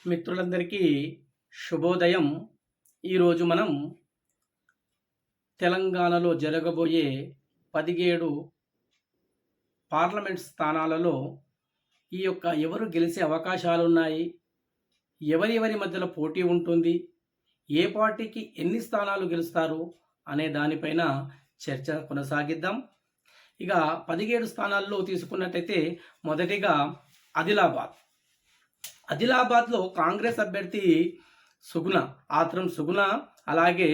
మిత్రులందరికీ శుభోదయం. ఈరోజు మనం తెలంగాణలో జరగబోయే 17 పార్లమెంట్ స్థానాలలో ఎవరు గెలిచే అవకాశాలున్నాయి, ఎవరి మధ్యలో పోటీ ఉంటుంది, ఏ పార్టీకి ఎన్ని స్థానాలు గెలుస్తారు అనే దానిపైన చర్చ కొనసాగిద్దాం. ఇక 17 స్థానాల్లో తీసుకున్నట్టయితే మొదటిగా ఆదిలాబాద్లో కాంగ్రెస్ అభ్యర్థి సుగుణ, ఆత్రం సుగుణ, అలాగే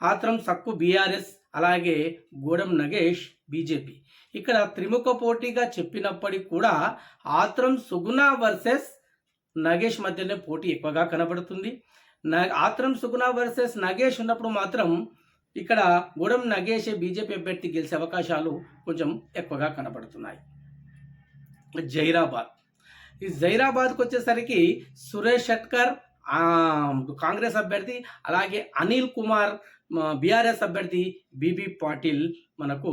ఆత్రం సక్కు బీఆర్ఎస్, అలాగే గూడెం నగేష్ బీజేపీ. ఇక్కడ త్రిముఖ పోటీగా చెప్పినప్పటికీ కూడా ఆత్రం సుగుణ వర్సెస్ నగేష్ మధ్యనే పోటీ ఎక్కువగా కనబడుతుంది. ఆత్రం సుగుణ వర్సెస్ నగేష్ ఉన్నప్పుడు మాత్రం ఇక్కడ గూడెం నగేష్ బీజేపీ అభ్యర్థి గెలిచే అవకాశాలు కొంచెం ఎక్కువగా కనబడుతున్నాయి. జైరాబాద్కి వచ్చేసరికి సురేష్ షెట్కర్ కాంగ్రెస్ అభ్యర్థి, అలాగే అనిల్ కుమార్ బీఆర్ఎస్ అభ్యర్థి, బీబీ పాటిల్ మనకు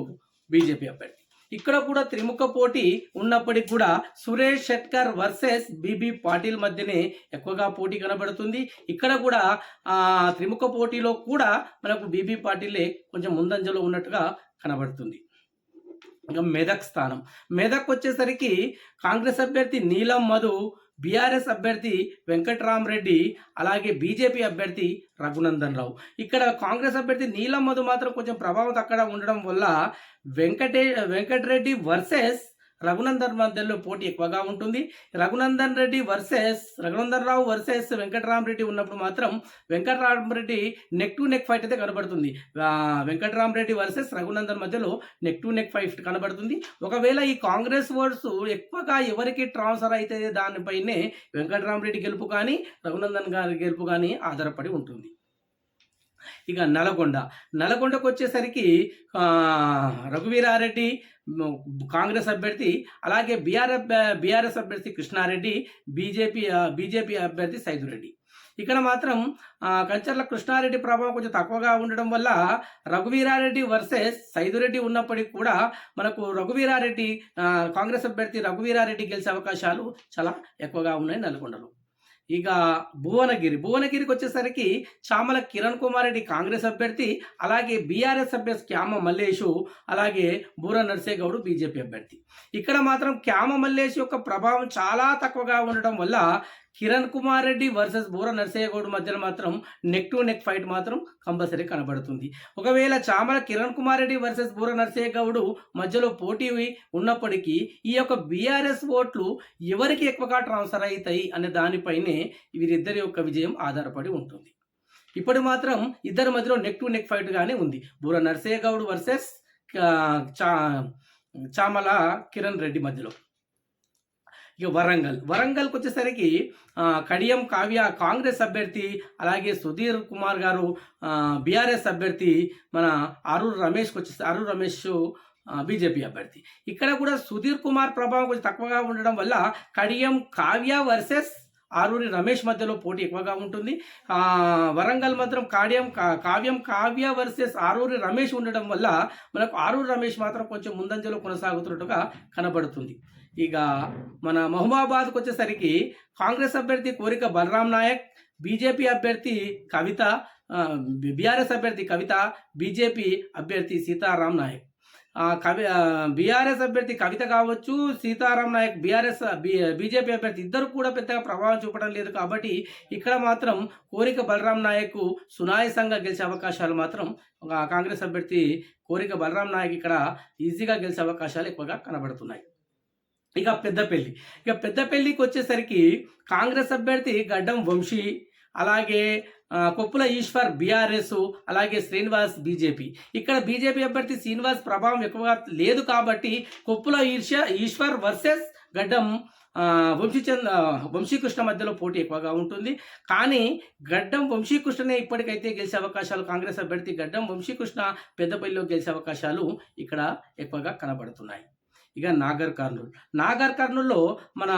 బీజేపీ అభ్యర్థి. ఇక్కడ కూడా త్రిముఖ పోటీ ఉన్నప్పటికీ కూడా సురేష్ షెట్కర్ వర్సెస్ బీబీ పాటిల్ మధ్యనే ఎక్కువగా పోటీ కనబడుతుంది. ఇక్కడ కూడా త్రిముఖ పోటీలో కూడా మనకు బీబీ పాటిలే కొంచెం ముందంజలో ఉన్నట్టుగా కనబడుతుంది. ఇంకా మెదక్ వచ్చేసరికి కాంగ్రెస్ అభ్యర్థి నీలం మధు, బీఆర్ఎస్ అభ్యర్థి వెంకట్రామరెడ్డి, అలాగే బీజేపీ అభ్యర్థి రఘునందన్ రావు. ఇక్కడ కాంగ్రెస్ అభ్యర్థి నీలం మధు మాత్రం కొంచెం ప్రభావం అక్కడ ఉండడం వల్ల వెంకటరెడ్డి వర్సెస్ రఘునందన్ మధ్యలో పోటీ ఎక్కువగా ఉంటుంది. రఘునందన్ రావు వర్సెస్ వెంకటరామరెడ్డి ఉన్నప్పుడు మాత్రం Venkatarama Reddy neck to neck fight అయితే కనబడుతుంది. వెంకటరామరెడ్డి వర్సెస్ రఘునందన్ మధ్యలో నెక్ టు నెక్ ఫైట్ కనబడుతుంది. ఒకవేళ ఈ కాంగ్రెస్ ఓట్స్ ఎక్కువగా ఎవరికి ట్రాన్స్ఫర్ అయితే దానిపైనే వెంకటరామరెడ్డి గెలుపు కానీ రఘునందన్ గారి గెలుపు కానీ ఆధారపడి ఉంటుంది. ఇక నల్గొండకు వచ్చేసరికి రఘువీరారెడ్డి కాంగ్రెస్ అభ్యర్థి, అలాగే బీఆర్ఎస్ అభ్యర్థి కృష్ణారెడ్డి, బీజేపీ అభ్యర్థి సైదురెడ్డి. ఇక్కడ మాత్రం కంచర్ల కృష్ణారెడ్డి ప్రభావం కొంచెం తక్కువగా ఉండడం వల్ల రఘువీరారెడ్డి వర్సెస్ సైదురెడ్డి ఉన్నప్పటికీ కూడా మనకు కాంగ్రెస్ అభ్యర్థి రఘువీరారెడ్డి గెలిచే అవకాశాలు చాలా ఎక్కువగా ఉన్నాయి నల్గొండలో. ఇక భువనగిరికి వచ్చేసరికి చామల కిరణ్ కుమార్ రెడ్డి కాంగ్రెస్ అభ్యర్థి, అలాగే బీఆర్ఎస్ అభ్యర్థి క్యామ మల్లేషు, అలాగే బూర నర్సేగౌడ్ బీజేపీ అభ్యర్థి. ఇక్కడ మాత్రం క్యామ మల్లేష్ యొక్క ప్రభావం చాలా తక్కువగా ఉండడం వల్ల కిరణ్ కుమార్ రెడ్డి వర్సెస్ బూర నర్సేగౌడ్ మధ్యలో మాత్రం నెక్ టు నెక్ ఫైట్ మాత్రం కంపల్సరీ కనబడుతుంది. ఒకవేళ చామల కిరణ్ కుమార్ రెడ్డి వర్సెస్ బూర నర్సేగౌడ్ మధ్యలో పోటీ ఉన్నప్పటికీ ఈ యొక్క బీఆర్ఎస్ ఓట్లు ఎవరికి ఎక్కువగా ట్రాన్స్ఫర్ అవుతాయి అనే దానిపైనే వీరిద్దరి యొక్క విజయం ఆధారపడి ఉంటుంది. ఇప్పుడు మాత్రం ఇద్దరి మధ్యలో నెక్ టు నెక్ ఫైట్ గానే ఉంది. బూర నర్సేగౌడ్ వర్సెస్ చామల కిరణ్ రెడ్డి మధ్యలో. ఇక వరంగల్కి వచ్చేసరికి కడియం కావ్య కాంగ్రెస్ అభ్యర్థి, అలాగే సుధీర్ కుమార్ గారు బీఆర్ఎస్ అభ్యర్థి, మన అరూర్ రమేష్ బీజేపీ అభ్యర్థి. ఇక్కడ కూడా సుధీర్ కుమార్ ప్రభావం కొంచెం తక్కువగా ఉండడం వల్ల కడియం కావ్య వర్సెస్ ఆరూరి రమేష్ మధ్యలో పోటీ ఎక్కువగా ఉంటుంది. వరంగల్ మాత్రం కావ్యం కావ్య వర్సెస్ ఆరూరి రమేష్ ఉండడం వల్ల మనకు ఆరూరి రమేష్ మాత్రం కొంచెం ముందంజలో కొనసాగుతున్నట్టుగా కనబడుతుంది. ఇక మన మహబూబాబాద్కి వచ్చేసరికి కాంగ్రెస్ అభ్యర్థి కోరిక బలరాం నాయక్, బీజేపీ అభ్యర్థి కవిత, బీఆర్ఎస్ అభ్యర్థి కవిత, బీజేపీ అభ్యర్థి సీతారాం నాయక్. బీఆర్ఎస్ అభ్యర్థి కవిత కావచ్చు, సీతారాం నాయక్ బీజేపీ అభ్యర్థి ఇద్దరు కూడా పెద్దగా ప్రభావం చూపడం లేదు. కాబట్టి ఇక్కడ మాత్రం కోరిక బలరాం నాయక్ సునాయాసంగా గెలిచే అవకాశాలు మాత్రం కాంగ్రెస్ అభ్యర్థి కోరిక బలరాం నాయక్ ఇక్కడ ఈజీగా గెలిచే అవకాశాలు ఎక్కువగా కనబడుతున్నాయి. ఇక పెద్దపల్లికి వచ్చేసరికి కాంగ్రెస్ అభ్యర్థి గడ్డం వంశీ, అలాగే కొప్పుల ఈశ్వర్ బీఆర్ఎస్, అలాగే శ్రీనివాస్ బీజేపీ. ఇక్కడ బీజేపీ అభ్యర్థి శ్రీనివాస్ ప్రభావం ఎక్కువగా లేదు కాబట్టి కొప్పుల ఈశ్వర్ వర్సెస్ గడ్డం వంశీకృష్ణ మధ్యలో పోటీ ఎక్కువగా ఉంటుంది. కానీ గడ్డం వంశీకృష్ణనే ఇప్పటికైతే గెలిచే అవకాశాలు కాంగ్రెస్ అభ్యర్థి గడ్డం వంశీకృష్ణ పెద్దపల్లిలో గెలిచే అవకాశాలు ఇక్కడ ఎక్కువగా కనబడుతున్నాయి. ఇక నాగర్ కర్నూల్లో మన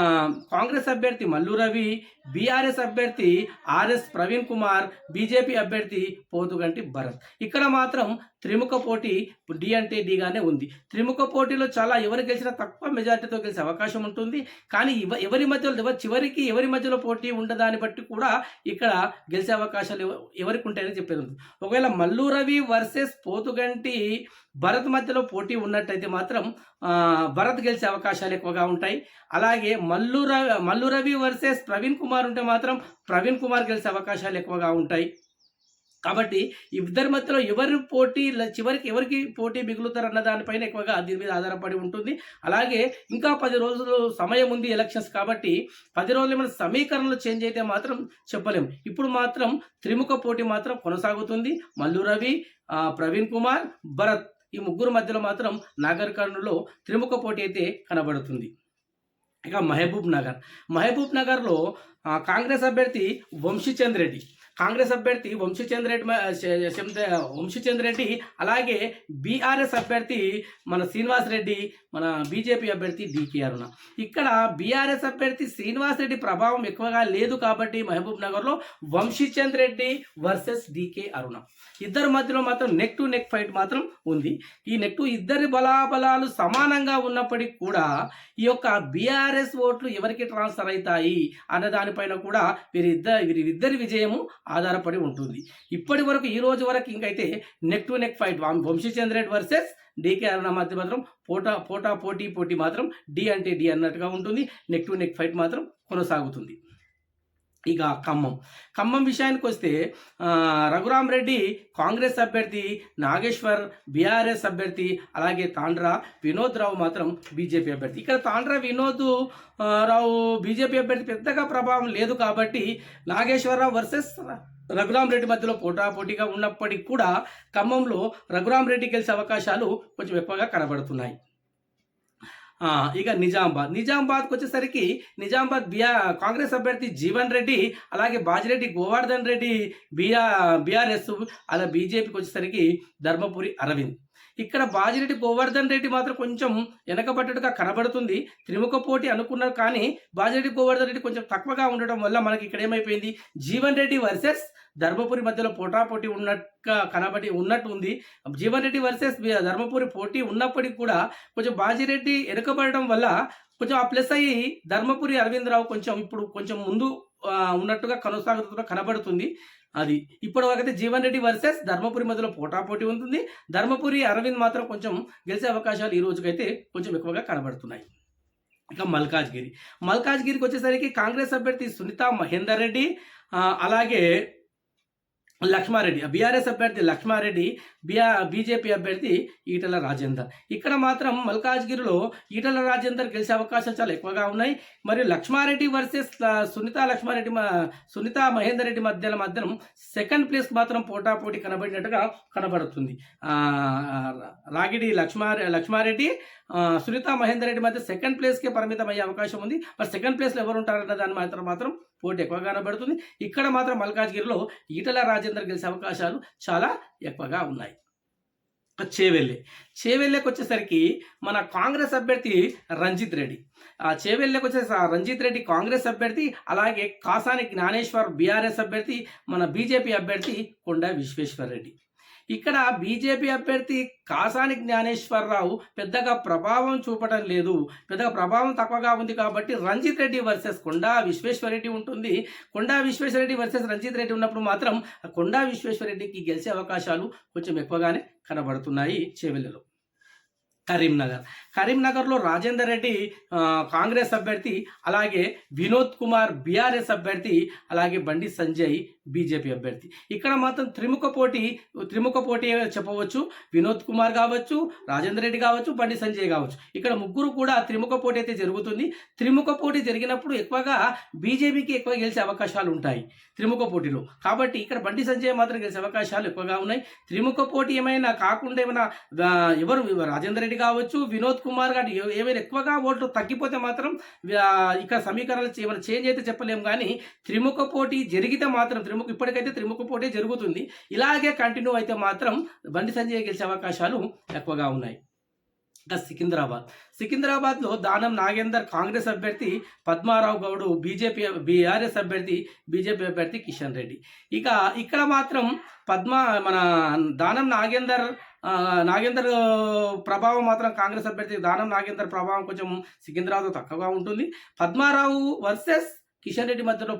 కాంగ్రెస్ అభ్యర్థి మల్లు రవి, బీఆర్ఎస్ అభ్యర్థి ఆర్ఎస్ ప్రవీణ్ కుమార్, బీజేపీ అభ్యర్థి పోతుగంటి భరత్. ఇక్కడ మాత్రం త్రిముఖ పోటీ డి అంటే డిగానే ఉంది. త్రిముఖ పోటీలో చాలా ఎవరు గెలిచినా తక్కువ మెజార్టీతో గెలిచే అవకాశం ఉంటుంది. కానీ ఎవరి మధ్యలో చివరికి ఎవరి మధ్యలో పోటీ ఉండదాన్ని బట్టి కూడా ఇక్కడ గెలిచే అవకాశాలు ఎవరికి ఉంటాయని చెప్పేది ఉంది. ఒకవేళ మల్లు రవి వర్సెస్ పోతుగంటి భరత్ మధ్యలో పోటీ ఉన్నట్టయితే మాత్రం భరత్ గెలిచే అవకాశాలు ఎక్కువగా ఉంటాయి. అలాగే మల్లు రవి వర్సెస్ ప్రవీణ్ కుమార్ ఉంటే మాత్రం ప్రవీణ్ కుమార్ గెలిచే అవకాశాలు ఎక్కువగా ఉంటాయి. కాబట్టి ఇద్దరి మధ్యలో చివరికి ఎవరికి పోటీ మిగులుతారన్న దానిపైన ఎక్కువగా దీని మీద ఆధారపడి ఉంటుంది. అలాగే ఇంకా 10 రోజులు సమయం ఉంది ఎలక్షన్స్ కాబట్టి 10 రోజులు ఏమైనా సమీకరణలు చేంజ్ అయితే మాత్రం చెప్పలేము. ఇప్పుడు మాత్రం త్రిముఖ పోటీ మాత్రం కొనసాగుతుంది. మల్లు రవి, ప్రవీణ్ కుమార్, భరత్ ఈ ముగ్గురు మధ్యలో మాత్రం నాగర్ కర్నూలులో త్రిముఖ పోటీ అయితే కనబడుతుంది. ఇక మహబూబ్ నగర్లో కాంగ్రెస్ అభ్యర్థి వంశీచంద్ రెడ్డి అలాగే బీఆర్ఎస్ అభ్యర్థి మన శ్రీనివాస్ రెడ్డి, మన బీజేపీ అభ్యర్థి డికే అరుణ. ఇక్కడ బీఆర్ఎస్ అభ్యర్థి శ్రీనివాస్ రెడ్డి ప్రభావం ఎక్కువగా లేదు కాబట్టి మహబూబ్ నగర్లో వంశీచంద్ రెడ్డి వర్సెస్ డికే అరుణ ఇద్దరి మధ్యలో మాత్రం నెక్ టు నెక్ ఫైట్ మాత్రం ఉంది. ఈ ఇద్దరి బలాబలాలు సమానంగా ఉన్నప్పటికీ కూడా ఈ యొక్క బీఆర్ఎస్ ఓట్లు ఎవరికి ట్రాన్స్ఫర్ అవుతాయి అన్న దానిపైన కూడా వీరిద్దరి విజయము ఆధారపడి ఉంటుంది. ఇప్పటి వరకు ఈ రోజు వరకు ఇంకైతే neck to neck fight Vamshichand Reddy versus DK Aruna మధ్య మాత్రం పోటీ మాత్రం డి అంటే డి అన్నట్టుగా ఉంటుంది. నెక్ టు నెక్ ఫైట్ మాత్రం కొనసాగుతుంది. ఇక ఖమ్మం విషయానికి వస్తే రఘురామ్ రెడ్డి కాంగ్రెస్ అభ్యర్థి, నాగేశ్వర్ బీఆర్ఎస్ అభ్యర్థి, అలాగే తాండ్రా వినోద్ రావు మాత్రం బీజేపీ అభ్యర్థి. ఇక్కడ తాండ్రా వినోద్ రావు బీజేపీ అభ్యర్థి పెద్దగా ప్రభావం లేదు కాబట్టి నాగేశ్వరరావు వర్సెస్ రఘురామ్ రెడ్డి మధ్యలో పోటాపోటీగా ఉన్నప్పటికీ కూడా ఖమ్మంలో రఘురామ్ రెడ్డి గెలిచే అవకాశాలు కొంచెం ఎక్కువగా కనబడుతున్నాయి. ఇక నిజామాబాద్కి వచ్చేసరికి కాంగ్రెస్ అభ్యర్థి జీవన్ రెడ్డి, అలాగే బాజిరెడ్డి గోవర్ధన్ రెడ్డి బీఆర్ఎస్, అలా బీజేపీకి వచ్చేసరికి ధర్మపురి అరవింద్. ఇక్కడ బాజిరెడ్డి గోవర్ధన్ రెడ్డి మాత్రం కొంచెం వెనకబడ్డట్టుగా కనబడుతుంది. త్రిముఖ పోటీ అనుకున్నారు కానీ బాజిరెడ్డి గోవర్ధన్ రెడ్డి కొంచెం తక్కువగా ఉండడం వల్ల మనకి ఇక్కడ ఏమైపోయింది, జీవన్ రెడ్డి వర్సెస్ ధర్మపురి మధ్యలో పోటాపోటీ ఉన్నట్టు ఉంది. జీవన్ రెడ్డి వర్సెస్ ధర్మపురి పోటీ ఉన్నప్పటికీ కూడా కొంచెం బాజిరెడ్డి వెనుకబడడం వల్ల కొంచెం ఆ ప్లస్ అయ్యి ధర్మపురి అరవింద్ రావు కొంచెం ముందు ఉన్నట్టుగా కనబడుతుంది. అది ఇప్పటి వరకైతే జీవన్ రెడ్డి వర్సెస్ ధర్మపురి మధ్యలో పోటాపోటీ ఉంటుంది. ధర్మపురి అరవింద్ మాత్రం కొంచెం గెలిచే అవకాశాలు ఈ రోజుకైతే కొంచెం ఎక్కువగా కనబడుతున్నాయి. ఇక మల్కాజ్గిరికి వచ్చేసరికి కాంగ్రెస్ అభ్యర్థి సునీతా మహేందర్ రెడ్డి, అలాగే లక్ష్మారెడ్డి, బీఆర్ఎస్ అభ్యర్థి లక్ష్మారెడ్డి, బీజేపీ అభ్యర్థి ఈటల రాజేందర్. ఇక్కడ మాత్రం మల్కాజ్గిరిలో ఈటల రాజేందర్ గెలిచే అవకాశాలు చాలా ఎక్కువగా ఉన్నాయి. మరియు లక్ష్మారెడ్డి వర్సెస్ సునీతా మహేందర్ రెడ్డి మధ్యలో సెకండ్ ప్లేస్ మాత్రం పోటాపోటీ కనబడినట్టుగా కనబడుతుంది. రాగిడి లక్ష్మారెడ్డి సునీతా మహేందర్ రెడ్డి మధ్య సెకండ్ ప్లేస్కే పరిమితం అయ్యే అవకాశం ఉంది. మరి సెకండ్ ప్లేస్లో ఎవరు ఉంటారన్న దాని మాత్రం పోటీ ఎక్కువగా కనబడుతుంది. ఇక్కడ మాత్రం మల్కాజ్గిరిలో ఈటల రాజేందర్ గెలిచే అవకాశాలు చాలా ఎక్కువగా ఉన్నాయి. చేవెళ్ళకి వచ్చేసరికి మన కాంగ్రెస్ అభ్యర్థి రంజిత్ రెడ్డి, రంజిత్ రెడ్డి కాంగ్రెస్ అభ్యర్థి, అలాగే కాసాని జ్ఞానేశ్వర్ బీఆర్ఎస్ అభ్యర్థి, మన బీజేపీ అభ్యర్థి కొండ విశ్వేశ్వర్ రెడ్డి. ఇక్కడ బీజేపీ అభ్యర్థి కాసాని జ్ఞానేశ్వరరావు పెద్దగా ప్రభావం చూపడం లేదు, పెద్దగా ప్రభావం తక్కువగా ఉంది కాబట్టి రంజిత్ రెడ్డి వర్సెస్ కొండా విశ్వేశ్వరరెడ్డి ఉంటుంది. కొండా విశ్వేశ్వరరెడ్డి వర్సెస్ రంజిత్ రెడ్డి ఉన్నప్పుడు మాత్రం కొండా విశ్వేశ్వరరెడ్డికి గెలిచే అవకాశాలు కొంచెం ఎక్కువగానే కనబడుతున్నాయి. చేవెళ్ళలో కరీంనగర్లో రాజేందర్ రెడ్డి కాంగ్రెస్ అభ్యర్థి, అలాగే వినోద్ కుమార్ బీఆర్ఎస్ అభ్యర్థి, అలాగే బండి సంజయ్ బీజేపీ అభ్యర్థి. ఇక్కడ మాత్రం త్రిముఖ పోటీ చెప్పవచ్చు. వినోద్ కుమార్ కావచ్చు, రాజేందర్ రెడ్డి కావచ్చు, బండి సంజయ్ కావచ్చు. ఇక్కడ ముగ్గురు కూడా త్రిముఖ పోటీ అయితే జరుగుతుంది. త్రిముఖ పోటీ జరిగినప్పుడు ఎక్కువగా బీజేపీకి ఎక్కువ గెలిచే అవకాశాలు ఉంటాయి త్రిముఖ పోటీలో. కాబట్టి ఇక్కడ బండి సంజయ్ మాత్రం గెలిచే అవకాశాలు ఎక్కువగా ఉన్నాయి. త్రిముఖ పోటీ ఏమైనా కాకుండా ఎవరు రాజేందర్ రెడ్డి కావచ్చు, వినోద్ కుమార్ గారు ఏమైనా ఎక్కువగా ఓట్లు తగ్గిపోతే మాత్రం ఇక్కడ సమీకరణలు ఏమైనా చేంజ్ అయితే చెప్పలేము. కానీ త్రిముఖ పోటీ జరిగితే మాత్రం ఇప్పటికైతే త్రిముఖ పోటీ జరుగుతుంది. ఇలాగే కంటిన్యూ అయితే మాత్రం బండి సంజయ్ గెలిచే అవకాశాలు ఎక్కువగా ఉన్నాయి. ఇంకా సికింద్రాబాద్లో దానం నాగేందర్ కాంగ్రెస్ అభ్యర్థి, పద్మారావు గౌడ్ బీఆర్ఎస్ అభ్యర్థి, బీజేపీ అభ్యర్థి కిషన్ రెడ్డి. ఇక ఇక్కడ మాత్రం మన దానం నాగేందర్ ప్రభావం మాత్రం కాంగ్రెస్ అభ్యర్థి దానం నాగేందర్ ప్రభావం కొంచెం సికింద్రాబాద్లో తక్కువగా ఉంటుంది. పద్మారావు వర్సెస్ కిషన్ రెడ్డి మధ్యలో